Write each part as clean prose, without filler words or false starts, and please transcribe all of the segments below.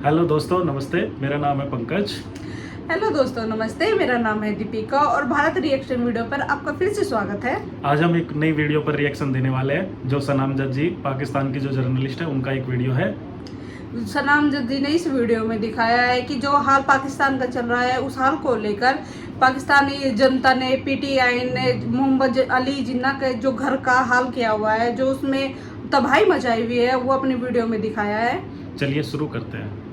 Hello दोस्तों, नमस्ते। मेरा नाम है पंकज। हेलो दोस्तों, नमस्ते। मेरा नाम है दीपिका और भारत रिएक्शन वीडियो पर आपका फिर से स्वागत है। आज हम एक नई वीडियो पर रिएक्शन देने वाले हैं जो सनाम जज्जी, पाकिस्तान की जो जर्नलिस्ट है, उनका एक वीडियो है। सनाम जज्जी ने इस वीडियो में दिखाया है कि जो हाल पाकिस्तान का चल रहा है उस हाल को लेकर पाकिस्तानी जनता ने, पीटीआई ने मोहम्मद अली जिन्ना के जो घर का हाल किया हुआ है, जो उसमें तबाही मचाई हुई है, वो अपनी वीडियो में दिखाया है। चलिए शुरू करते हैं।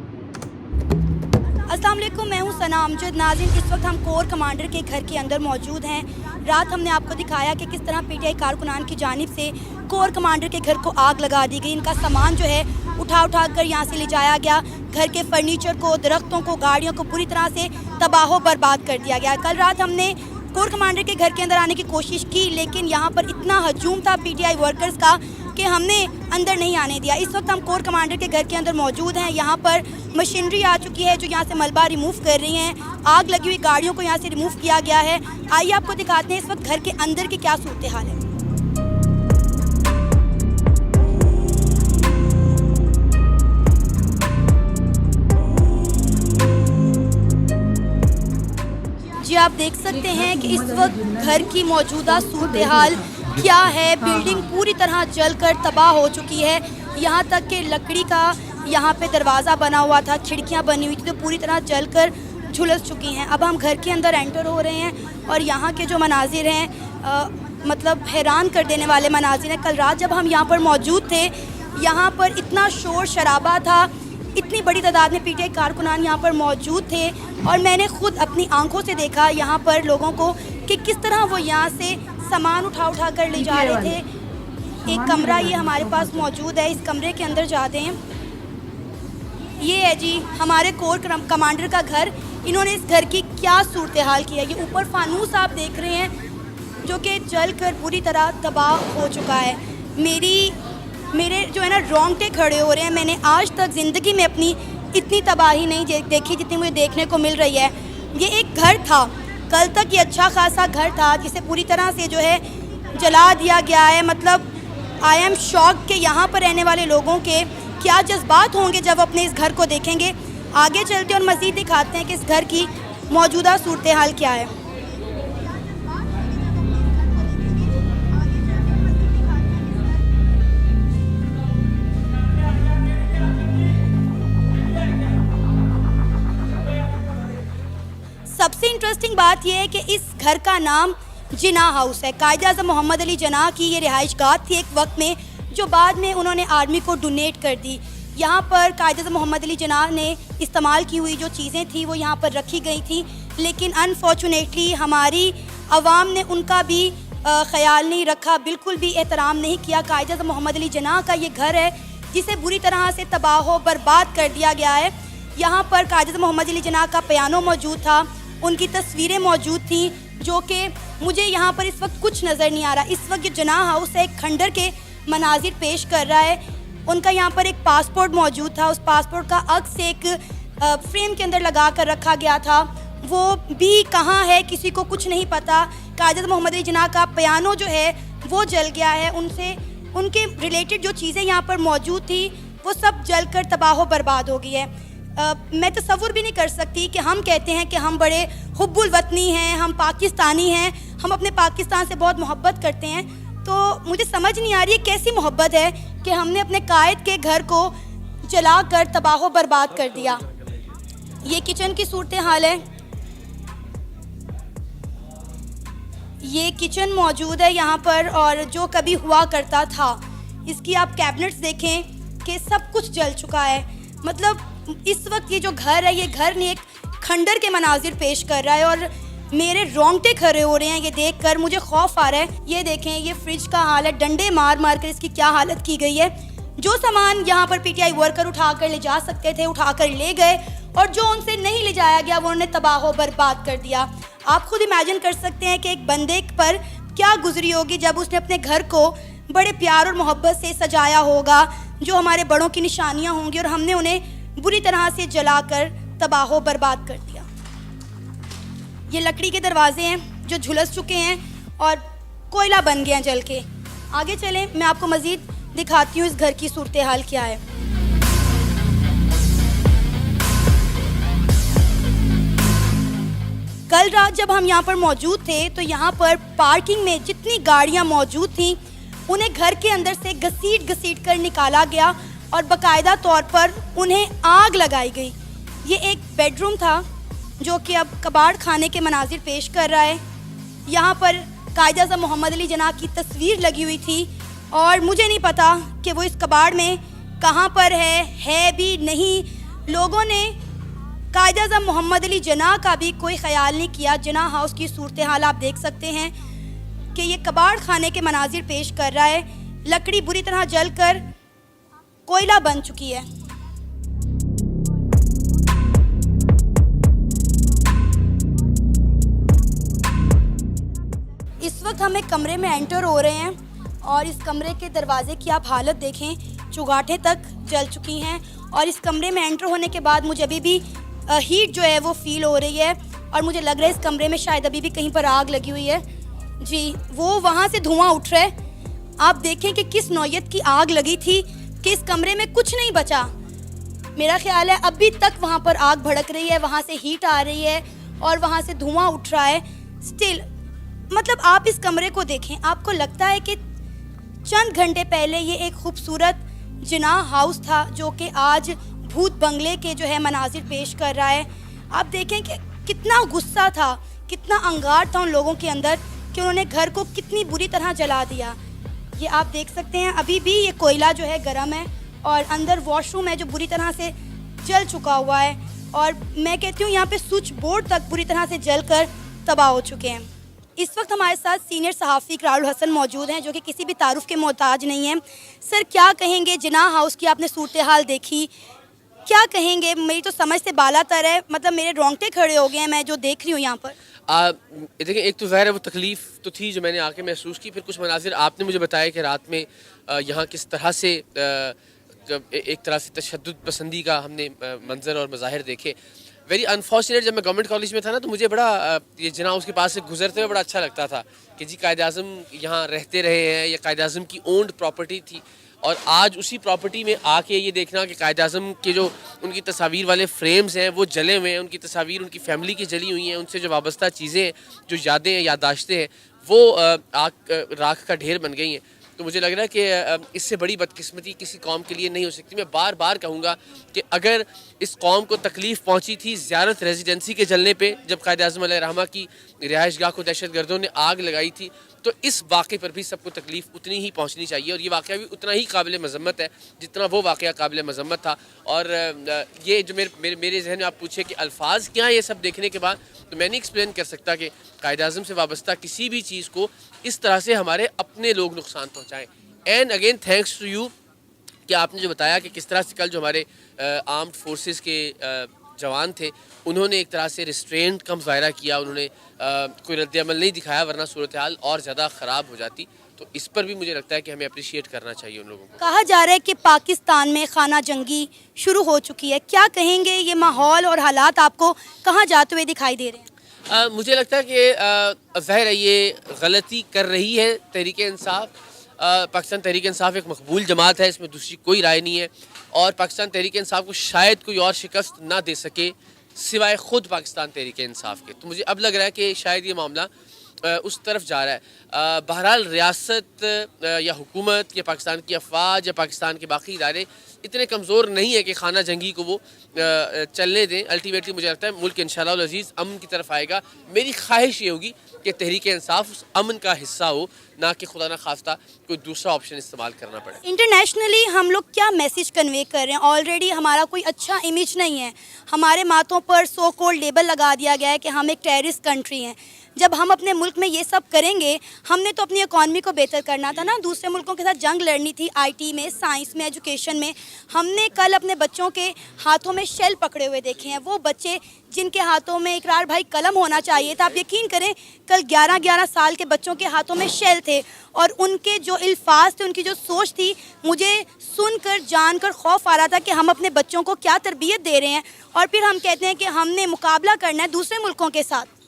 अस्सलाम वालेकुम, मैं हूं सना अमजद। नाज़रीन, इस वक्त हम कोर कमांडर के घर के अंदर मौजूद हैं। रात हमने आपको दिखाया कि किस तरह पीटीआई कारकुनान की जानिब से कोर कमांडर के घर को आग लगा दी गई। इनका सामान जो है उठा कर यहाँ से ले जाया गया। घर के फर्नीचर को, दरख्तों को, गाड़ियों को पूरी तरह से तबाह बर्बाद कर दिया गया। कल रात हमने कोर कमांडर के घर के अंदर आने की कोशिश की, लेकिन यहाँ पर इतना हजूम था पीटीआई वर्कर्स का कि हमने अंदर नहीं आने दिया। इस वक्त हम कोर कमांडर के घर के अंदर मौजूद हैं। यहाँ पर मशीनरी आ चुकी है जो यहाँ से मलबा रिमूव कर रही हैं। आग लगी हुई गाड़ियों को यहाँ से रिमूव किया गया है। आइए आपको दिखाते हैं इस वक्त घर के अंदर की क्या सूरत हाल है। जी आप देख सकते हैं कि इस वक्त घर की मौजूदा सूरत हाल क्या है। बिल्डिंग पूरी तरह जलकर तबाह हो चुकी है। यहाँ तक कि लकड़ी का यहाँ पे दरवाज़ा बना हुआ था, खिड़कियाँ बनी हुई थी, तो पूरी तरह जलकर झुलस चुकी हैं। अब हम घर के अंदर एंटर हो रहे हैं और यहाँ के जो मनाजिर हैं मतलब हैरान कर देने वाले मनाजिर हैं। कल रात जब हम यहाँ पर मौजूद थे, यहाँ पर इतना शोर शराबा था, इतनी बड़ी तादाद में पीटीआई कारकुनान यहाँ पर मौजूद थे और मैंने खुद अपनी आंखों से देखा यहाँ पर लोगों को कि किस तरह वो यहाँ से सामान उठा कर ले जा रहे थे। एक कमरा ये हमारे पास मौजूद है, इस कमरे के अंदर जाते हैं। ये है जी हमारे कोर कमांडर का घर। इन्होंने इस घर की क्या सूरत हाल की है। ये ऊपर फानूस आप देख रहे हैं जो कि जल कर पूरी तरह तबाह हो चुका है। मेरे जो है ना रोंगटे खड़े हो रहे हैं। मैंने आज तक ज़िंदगी में अपनी इतनी तबाही नहीं देखी जितनी मुझे देखने को मिल रही है। ये एक घर था, कल तक ये अच्छा खासा घर था जिसे पूरी तरह से जो है जला दिया गया है। मतलब आई एम शॉक कि यहाँ पर रहने वाले लोगों के क्या जज्बात होंगे जब अपने इस घर को देखेंगे। आगे चलते और मज़ीद दिखाते हैं कि इस घर की मौजूदा सूरत हाल क्या है। सबसे इंटरेस्टिंग बात यह है कि इस घर का नाम जिन्ना हाउस है। कायद-ए-आज़म मोहम्मद अली जिन्ना की ये रिहाइशगाह थी एक वक्त में, जो बाद में उन्होंने आर्मी को डोनेट कर दी। यहाँ पर कायद-ए-आज़म मोहम्मद अली जिन्ना ने इस्तेमाल की हुई जो चीज़ें थी वो यहाँ पर रखी गई थी, लेकिन अनफॉर्चुनेटली हमारी आवाम ने उनका भी ख्याल नहीं रखा, बिल्कुल भी एहतराम नहीं किया। कायद-ए-आज़म मोहम्मद अली जिन्ना का ये घर है जिसे बुरी तरह से तबाह बर्बाद कर दिया गया है। यहाँ पर कायद-ए-आज़म मोहम्मद अली जिन्ना का पियानो मौजूद था, उनकी तस्वीरें मौजूद थी, जो कि मुझे यहाँ पर इस वक्त कुछ नज़र नहीं आ रहा। इस वक्त ये जिन्ना हाउस है, एक खंडर के मनाजिर पेश कर रहा है। उनका यहाँ पर एक पासपोर्ट मौजूद था, उस पासपोर्ट का अक्स एक फ्रेम के अंदर लगा कर रखा गया था, वो भी कहाँ है किसी को कुछ नहीं पता। कायद-ए-आज़म मोहम्मद अली जिन्ना का पियानो जो है वो जल गया है। उनके रिलेटेड जो चीज़ें यहाँ पर मौजूद थी वो सब जल कर तबाह बर्बाद हो गई है। मैं तसव्वुर भी नहीं कर सकती कि हम कहते हैं कि हम बड़े हुब्बुल वतनी हैं, हम पाकिस्तानी हैं, हम अपने पाकिस्तान से बहुत मोहब्बत करते हैं, तो मुझे समझ नहीं आ रही है कैसी मोहब्बत है कि हमने अपने कायद के घर को जला कर तबाह बर्बाद कर दिया। ये किचन की सूरत हाल है। ये किचन मौजूद है यहाँ पर और जो कभी हुआ करता था, इसकी आप कैबिनेट्स देखें कि सब कुछ जल चुका है। मतलब इस वक्त ये जो घर है, ये घर ने एक खंडर के मनाजिर पेश कर रहा है और मेरे रोंगटे खड़े हो रहे हैं ये देखकर, मुझे खौफ आ रहा है। ये देखें, ये फ्रिज का हाल है, डंडे मार मार कर इसकी क्या हालत की गई है। जो सामान यहाँ पर पीटीआई वर्कर उठा कर ले जा सकते थे उठा कर ले गए और जो उनसे नहीं ले जाया गया वो उन्होंने तबाह बर्बाद कर दिया। आप खुद इमेजिन कर सकते हैं कि एक बंदे पर क्या गुजरी होगी जब उसने अपने घर को बड़े प्यार और मोहब्बत से सजाया होगा, जो हमारे बड़ों की निशानियाँ होंगी, और हमने उन्हें बुरी तरह से जलाकर तबाह बर्बाद कर दिया। ये लकड़ी के दरवाजे हैं जो झुलस चुके हैं और कोयला बन गए हैं जल के। आगे चलें, मैं आपको मज़ीद दिखाती हूँ इस घर की सूरत हाल क्या है। कल रात जब हम यहाँ पर मौजूद थे तो यहाँ पर पार्किंग में जितनी गाड़ियाँ मौजूद थीं उन्हें घर के अंदर से घसीट कर निकाला गया और बाकायदा तौर पर उन्हें आग लगाई गई। ये एक बेडरूम था जो कि अब कबाड़ खाने के मनाजिर पेश कर रहा है। यहाँ पर कायद-ए-आज़म मोहम्मद अली जिन्ना की तस्वीर लगी हुई थी और मुझे नहीं पता कि वो इस कबाड़ में कहाँ पर है भी नहीं। लोगों ने कायद-ए-आज़म मोहम्मद अली जिन्ना का भी कोई ख्याल नहीं किया। जिन्ना हाउस की सूरत हाल आप देख सकते हैं कि ये कबाड़ खाने के मनाजिर पेश कर रहा है। लकड़ी बुरी तरह जलकर कोयला बन चुकी है। इस वक्त हम एक कमरे में एंटर हो रहे हैं और इस कमरे के दरवाजे की आप हालत देखें, चुगाठें तक जल चुकी हैं और इस कमरे में एंटर होने के बाद मुझे अभी भी हीट जो है वो फील हो रही है और मुझे लग रहा है इस कमरे में शायद अभी भी कहीं पर आग लगी हुई है। जी, वो वहाँ से धुआं उठ रहा है। आप देखें कि किस नौयत की आग लगी थी कि इस कमरे में कुछ नहीं बचा। मेरा ख्याल है अभी तक वहाँ पर आग भड़क रही है, वहाँ से हीट आ रही है और वहाँ से धुआं उठ रहा है। स्टिल मतलब आप इस कमरे को देखें, आपको लगता है कि चंद घंटे पहले ये एक खूबसूरत जिन्ना हाउस था जो कि आज भूत बंगले के जो है मनाजिर पेश कर रहा है। आप देखें कि कितना गुस्सा था, कितना अंगार था उन लोगों के अंदर कि उन्होंने घर को कितनी बुरी तरह जला दिया। ये आप देख सकते हैं अभी भी ये कोयला जो है गर्म है और अंदर वॉशरूम है जो बुरी तरह से जल चुका हुआ है और मैं कहती हूँ यहाँ पे स्विच बोर्ड तक बुरी तरह से जल कर तबाह हो चुके हैं। इस वक्त हमारे साथ सीनियर सहाफ़ी इकरारुल हसन मौजूद हैं जो कि किसी भी तारुफ के मोहताज नहीं हैं। सर, क्या कहेंगे, जिन्ना हाउस की आपने सूरत हाल देखी, क्या कहेंगे? मेरी तो समझ से बालातर है, मतलब मेरे रोंगटे खड़े हो गए हैं मैं जो देख रही हूँ यहाँ पर। देखिए, एक तो ज़ाहिर है वो तकलीफ़ तो थी जो मैंने आके महसूस की, फिर कुछ मनाजिर आपने मुझे बताया कि रात में यहाँ किस तरह से एक तरह से तशद्दुद पसंदी का हमने मंजर और मज़ाहिर देखे। वेरी अनफॉर्चुनेट, जब मैं गवर्नमेंट कॉलेज में था ना तो मुझे बड़ा ये जिन्ना उसके पास से गुजरते हुए बड़ा अच्छा लगता था कि जी कायद-ए-आज़म यहाँ रहते रहे हैं, ये कायद-ए-आज़म की ओन्ड प्रॉपर्टी थी। और आज उसी प्रॉपर्टी में आके ये देखना कि कायद-ए-आज़म के जो उनकी तस्वीर वाले फ्रेम्स हैं वो जले हुए हैं, उनकी तस्वीर उनकी फैमिली की जली हुई हैं, उनसे जो वाबस्ता चीज़ें हैं, जो यादें हैं, याददाश्तें हैं, वो आग राख का ढेर बन गई हैं। तो मुझे लग रहा है कि इससे बड़ी बदकिस्मती किसी कौम के लिए नहीं हो सकती। मैं बार बार कहूँगा कि अगर इस कौम को तकलीफ़ पहुँची थी ज़ियारत रेजिडेंसी के जलने पे, जब कायद-ए-आज़म अलैहिर्रहमा की रिहाइशगाह को दहशतगर्दों ने आग लगाई थी, तो इस वाक़े पर भी सबको तकलीफ़ उतनी ही पहुँचनी चाहिए और ये वाक़या भी उतना ही काबिल मज़म्मत है जितना वो वाक़या काबिल मज़म्मत था। और ये जो मेरे जहन में आप पूछे कि अल्फाज क्या हैं, ये सब देखने के बाद तो मैं नहीं एक्सप्लेन कर सकता कि कायद-ए-आज़म से वाबस्ता किसी भी चीज़ को इस तरह से हमारे अपने लोग नुकसान पहुँचाएँ। And again thanks to you कि आपने जो बताया कि किस तरह से कल जो हमारे आर्म्ड फोर्सेस के जवान थे उन्होंने एक तरह से रिस्ट्रेंट का मुजाहरा किया, उन्होंने कोई रद्द-ए-अमल नहीं दिखाया, वरना सूरत हाल और ज़्यादा ख़राब हो जाती। तो इस पर भी मुझे लगता है कि हमें अप्रिशिएट करना चाहिए उन लोगों को। कहा जा रहा है कि पाकिस्तान में खाना जंगी शुरू हो चुकी है, क्या कहेंगे? ये माहौल और हालात आपको कहाँ जाते हुए दिखाई दे रहे हैं? मुझे लगता है कि ज़ाहिर है ये गलती कर रही है तहरीक-ए-इंसाफ। पाकिस्तान तहरीक-ए-इंसाफ एक मकबूल जमात है, इसमें दूसरी कोई राय नहीं है और पाकिस्तान तहरीक-ए-इंसाफ को शायद कोई और शिकस्त ना दे सके सिवाय ख़ुद पाकिस्तान तहरीक-ए-इंसाफ के। तो मुझे अब लग रहा है कि शायद ये मामला उस तरफ जा रहा है। बहरहाल रियासत या हुकूमत या पाकिस्तान की अफवाज या पाकिस्तान के बाकी इदारे इतने कमज़ोर नहीं है कि खाना जंगी को वो चलने दें। अल्टीमेटली मुझे लगता है मुल्क इंशाअल्लाह अज़ीज़ अमन की तरफ आएगा। मेरी ख्वाहिश ये होगी कि तहरीक-ए-इंसाफ उस अमन का हिस्सा हो, ना कि खुदा ना खास्ता कोई दूसरा ऑप्शन इस्तेमाल करना पड़े। इंटरनेशनली हम लोग क्या मैसेज कन्वे कर रहे हैं? ऑलरेडी हमारा कोई अच्छा इमेज नहीं है, हमारे माथों पर सो कॉल्ड लेबल लगा दिया गया है कि हम एक टेररिस्ट कंट्री हैं। जब हम अपने मुल्क में ये सब करेंगे, हमने तो अपनी इकॉनमी को बेहतर करना था ना, दूसरे मुल्कों के साथ जंग लड़नी थी, आईटी में, साइंस में, एजुकेशन में। हमने कल अपने बच्चों के हाथों में शेल पकड़े हुए देखे हैं, वो बच्चे जिनके हाथों में इकरार भाई कलम होना चाहिए था। आप यकीन करें कल 11-11 साल के बच्चों के हाथों में शेल थे और उनके जो अल्फाज थे, उनकी जो सोच थी, मुझे सुनकर जानकर खौफ आ रहा था कि हम अपने बच्चों को क्या तरबियत दे रहे हैं और फिर हम कहते हैं कि हमने मुकाबला करना है दूसरे मुल्कों के साथ।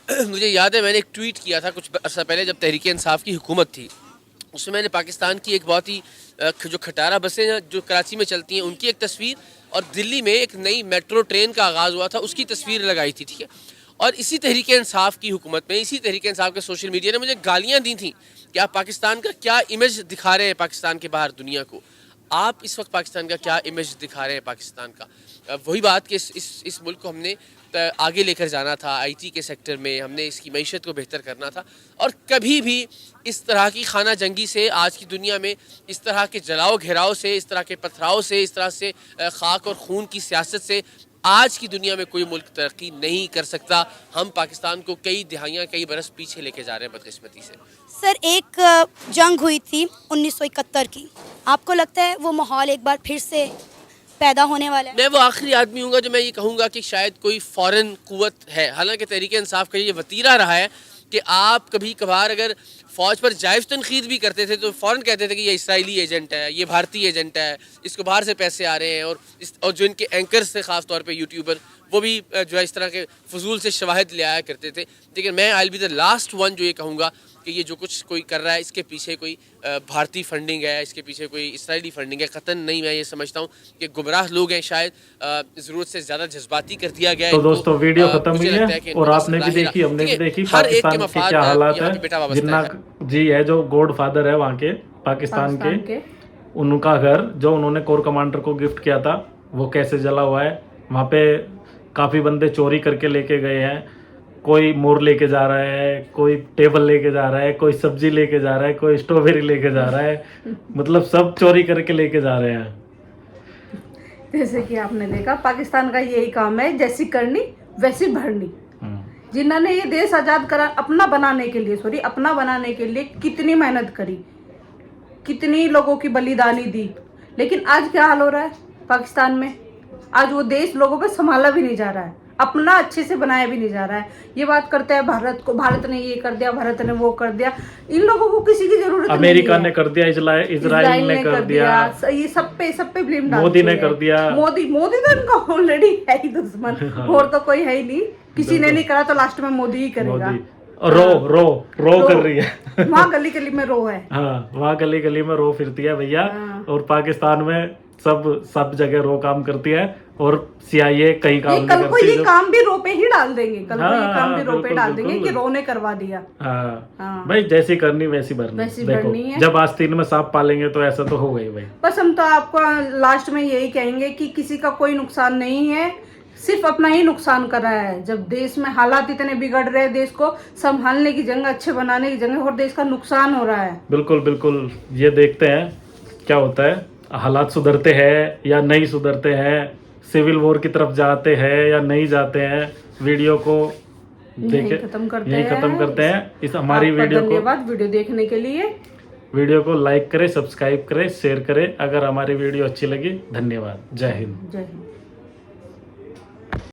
मुझे याद है मैंने एक ट्वीट किया था कुछ अर्सा पहले जब तहरीक-ए-इंसाफ की हुकूमत थी, उसमें मैंने पाकिस्तान की एक बहुत ही जो खटारा बसें जो कराची में चलती हैं उनकी एक तस्वीर और दिल्ली में एक नई मेट्रो ट्रेन का आगाज़ हुआ था उसकी तस्वीर लगाई थी, ठीक है। और इसी तहरीक इंसाफ की हुकूमत में, इसी तहरीक इंसाफ के सोशल मीडिया ने मुझे गालियाँ दी थी कि आप पाकिस्तान का क्या इमेज दिखा रहे हैं पाकिस्तान के बाहर दुनिया को। आप इस वक्त पाकिस्तान का क्या इमेज दिखा रहे हैं पाकिस्तान का? वही बात कि इस मुल्क को हमने आगे लेकर जाना था, आईटी के सेक्टर में हमने इसकी मईशत को बेहतर करना था, और कभी भी इस तरह की खाना जंगी से आज की दुनिया में, इस तरह के जलाओ घेराव से, इस तरह के पथराव से, इस तरह से खाक और खून की सियासत से आज की दुनिया में कोई मुल्क तरक्की नहीं कर सकता। हम पाकिस्तान को कई दिहाइयाँ, कई बरस पीछे लेके जा रहे हैं बदकिस्मती से। सर, एक जंग हुई थी 1971 की, आपको लगता है वो माहौल एक बार फिर से पैदा होने वाला है? मैं वो आखिरी आदमी हूँगा जो मैं ये कहूँगा कि शायद कोई फ़ॉरेन कुव्वत है। हालांकि तहरीक इंसाफ का ये वतीरा रहा है कि आप कभी कभार अगर फ़ौज पर जायज़ तनकीद भी करते थे तो फ़ौरन कहते थे कि ये इसराइली एजेंट है, ये भारतीय एजेंट है, इसको बाहर से पैसे आ रहे हैं। और जो इनके एंकर्स थे ख़ास तौर पे यूट्यूबर, वो भी जो है इस तरह के फजूल से शवाहिद ले आया करते थे। लेकिन मैं I will be the last one जो ये कहूँगा कि ये जो कुछ कोई कर रहा है इसके पीछे कोई भारतीय फंडिंग है, इसके पीछे कोई इसराइली फंडिंग है, कतन नहीं। मैं ये समझता हूँ कि गुमराह लोग हैं, शायद ज़रूरत से ज़्यादा जज्बाती कर दिया गया है। तो दोस्तों वीडियो खत्म हुई है और आपने भी देखी, हमने भी देखी पाकिस्तान के क्या हालात है। जिन्ना जी है जो गॉड फादर है वहाँ के पाकिस्तान के, उनका घर जो उन्होंने कोर कमांडर को गिफ्ट किया था वो कैसे जला हुआ है। वहाँ पे काफ़ी बंदे चोरी करके लेके गए हैं, कोई मोर लेके जा रहा है, कोई टेबल लेके जा रहा है, कोई सब्जी लेके जा रहा है, कोई स्ट्रॉबेरी लेके जा रहा है, मतलब सब चोरी करके लेके जा रहे हैं। जैसे कि आपने देखा पाकिस्तान का यही काम है, जैसी करनी वैसी भरनी। जिन्होंने ये देश आज़ाद करा अपना बनाने के लिए कितनी मेहनत करी, कितनी लोगों की बलिदानी दी, लेकिन आज क्या हाल हो रहा है पाकिस्तान में? आज वो देश लोगों पे संभाला भी नहीं जा रहा है, अपना अच्छे से बनाया भी नहीं जा रहा है। ये बात करते हैं भारत ने ये कर दिया, भारत ने वो कर दिया। इन लोगों को किसी की जरूरत नहीं है। अमेरिका ने कर दिया, इजराइल ने कर दिया, ये सब पे ब्लेम डालते हैं। मोदी ने कर दिया। मोदी तो इनका ऑलरेडी है ही दुश्मन, और तो कोई है ही नहीं। किसी ने नहीं करा तो लास्ट में मोदी ही करेगा। रो कर रही है वहाँ गली गली में रो है। हाँ, वहाँ गली गली में रो फिरती है भैया। और पाकिस्तान में सब जगह रो काम करती है, और CIA कहीं काम नहीं करती है। ये काम भी रो पे ही डाल देंगे, कल को ये काम भी रो पे डाल देंगे कि रो ने करवा दिया। भाई जैसी करनी वैसी भरनी है। जब आस्तीन में सांप पालेंगे तो ऐसा तो हो गई भाई। बस हम तो आपको लास्ट में यही कहेंगे कि किसी का कोई नुकसान नहीं है, सिर्फ अपना ही नुकसान कर रहा है। जब देश में हालात इतने बिगड़ रहे हैं, देश को संभालने की जगह, अच्छे बनाने की जगह, और देश का नुकसान हो रहा है। बिल्कुल ये देखते हैं क्या होता है, हालात सुधरते हैं या नहीं सुधरते हैं, सिविल वॉर की तरफ जाते हैं या नहीं जाते हैं। वीडियो को यही खत्म करते हैं। इस हमारी वीडियो को धन्यवाद वीडियो देखने के लिए। वीडियो को लाइक करें, सब्सक्राइब करें, शेयर करें। अगर हमारी वीडियो अच्छी लगी, धन्यवाद। जय हिंद।